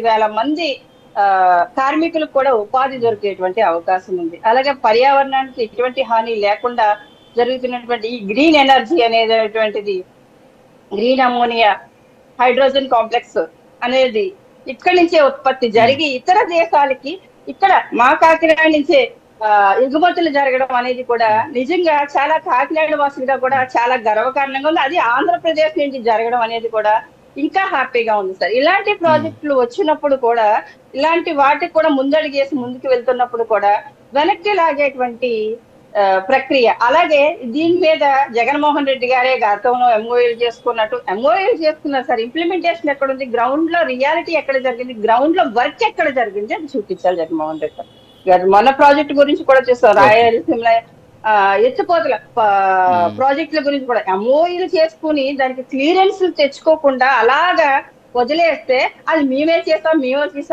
వేల మంది కార్మికులకు కూడా ఉపాధి దొరికేటువంటి అవకాశం ఉంది. అలాగే పర్యావరణానికి ఎటువంటి హాని లేకుండా జరుగుతున్నటువంటి ఈ గ్రీన్ ఎనర్జీ అనేటువంటిది, గ్రీన్ అమోనియా హైడ్రోజన్ కాంప్లెక్స్ అనేది ఇక్కడి నుంచే ఉత్పత్తి జరిగి ఇతర దేశాలకి ఇక్కడ మా కాకినాడ నుంచే ఎగుమతులు జరగడం అనేది కూడా నిజంగా చాలా కాకినాడ వాసులుగా కూడా చాలా గర్వకారణంగా ఉంది. అది ఆంధ్రప్రదేశ్ నుంచి జరగడం అనేది కూడా ఇంకా హ్యాపీగా ఉంది సార్. ఇలాంటి ప్రాజెక్టులు వచ్చినప్పుడు కూడా, ఇలాంటి వాటికి కూడా ముందడుగేసి ముందుకు వెళ్తున్నప్పుడు కూడా వెనక్కి లాగేటువంటి ప్రక్రియ. అలాగే దీని మీద జగన్మోహన్ రెడ్డి గారే గతంలో ఎంఓఏలు చేసుకున్నారు సార్. ఇంప్లిమెంటేషన్ ఎక్కడ ఉంది, గ్రౌండ్ లో రియాలిటీ ఎక్కడ జరిగింది, గ్రౌండ్ లో వర్క్ ఎక్కడ జరిగింది అది చూపించాలి జగన్మోహన్ రెడ్డి గారు. మన ప్రాజెక్ట్ గురించి కూడా చూస్తాం, రాయలసీమలో ఎత్తిపోతల ప్రాజెక్టుల గురించి కూడా ఎంఓఏలు చేసుకుని దానికి క్లియరెన్స్ తెచ్చుకోకుండా అలాగా వదిలేస్తే అది మేమే చేస్తాం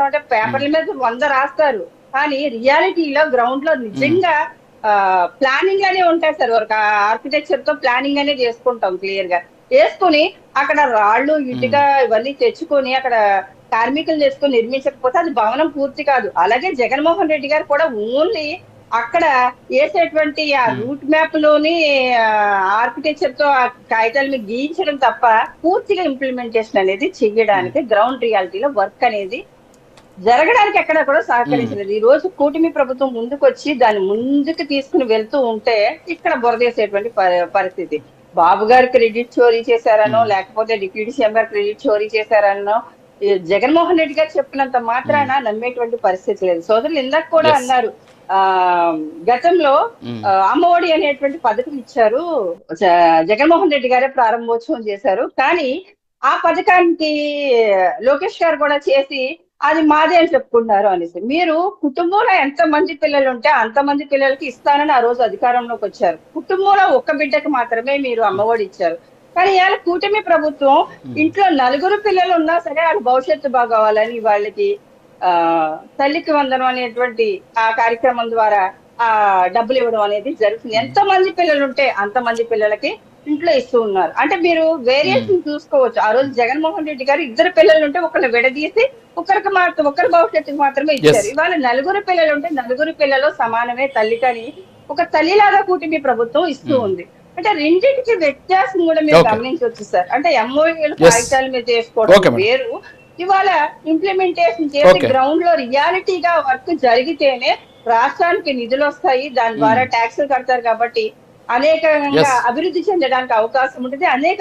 అంటే పేపర్ల మీద 100 రాస్తారు, కానీ రియాలిటీలో గ్రౌండ్ లో నిజంగా ప్లానింగ్ అనే ఉంటాయి సార్. ఒక ఆర్కిటెక్చర్ తో ప్లానింగ్ అనే చేసుకుంటాం క్లియర్ గా. చేసుకుని అక్కడ రాళ్ళు ఇటుక ఇవన్నీ తెచ్చుకొని అక్కడ కార్మికులు చేసుకుని నిర్మించకపోతే అది భవనం పూర్తి కాదు. అలాగే జగన్మోహన్ రెడ్డి గారు కూడా ఓన్లీ అక్కడ వేసేటువంటి ఆ రూట్ మ్యాప్ లోని ఆర్కిటెక్చర్ తో ఆ కాగితాల మీద గీయించడం తప్ప పూర్తిగా ఇంప్లిమెంటేషన్ అనేది చెయ్యడానికి గ్రౌండ్ రియాలిటీలో వర్క్ అనేది జరగడానికి ఎక్కడ కూడా సహకరించలేదు. ఈ రోజు కూటమి ప్రభుత్వం ముందుకు వచ్చి దాన్ని ముందుకు తీసుకుని వెళ్తూ ఉంటే ఇక్కడ బురదేసేటువంటి పరిస్థితి. బాబు గారు క్రెడిట్ చోరీ చేశారనో, లేకపోతే డిప్యూటీ సీఎం గారు క్రెడిట్ చోరీ చేశారనో జగన్మోహన్ రెడ్డి గారు చెప్పినంత మాత్రాన నమ్మేటువంటి పరిస్థితి లేదు. సోదరులు ఇందాక కూడా అన్నారు, గతంలో అమ్మఒడి అనేటువంటి పథకం ఇచ్చారు, జగన్మోహన్ రెడ్డి గారే ప్రారంభోత్సవం చేశారు. కానీ ఆ పథకానికి లోకేష్ గారు కూడా చేసి అది మాదే అని చెప్పుకుంటున్నారు అనేసి. మీరు కుటుంబంలో ఎంత మంది పిల్లలు ఉంటే అంతమంది పిల్లలకి ఇస్తానని ఆ రోజు అధికారంలోకి వచ్చారు. కుటుంబంలో ఒక్క బిడ్డకు మాత్రమే మీరు అమ్మఒడి ఇచ్చారు. కానీ ఇవాళ కూటమి ప్రభుత్వం ఇంట్లో 4 పిల్లలు ఉన్నా సరే వాళ్ళ భవిష్యత్తు బాగోవాలని వాళ్ళకి తల్లికి వందనం అనేటువంటి ఆ కార్యక్రమం ద్వారా ఆ డబ్బులు ఇవ్వడం అనేది జరుగుతుంది. ఎంత మంది పిల్లలు ఉంటే అంతమంది పిల్లలకి ఇంట్లో ఇస్తూ ఉన్నారు. అంటే మీరు వేరియేషన్ చూసుకోవచ్చు. ఆ రోజు జగన్మోహన్ రెడ్డి గారు 2 పిల్లలు ఉంటే ఒకరిని విడదీసి ఒకరి భవిష్యత్తుకు మాత్రమే ఇచ్చారు. ఇవాళ 4 పిల్లలు ఉంటే 4 పిల్లలు సమానమే తల్లికని ఒక తల్లిలాగా కూటమి ప్రభుత్వం ఇస్తూ ఉంది. అంటే రెండింటికి వ్యత్యాసం కూడా మీరు గమనించవచ్చు సార్. అంటే ఎంఓఏలు కాగితాల మీద చేసుకోవడం వేరు, ఇవాళ ఇంప్లిమెంటేషన్ చేసి గ్రౌండ్ లో రియాలిటీగా వర్క్ జరిగితేనే రాష్ట్రానికి నిధులు వస్తాయి, దాని ద్వారా ట్యాక్సులు కడతారు కాబట్టి అనేకంగా అభివృద్ధి చెందడానికి అవకాశం ఉంటుంది. అనేక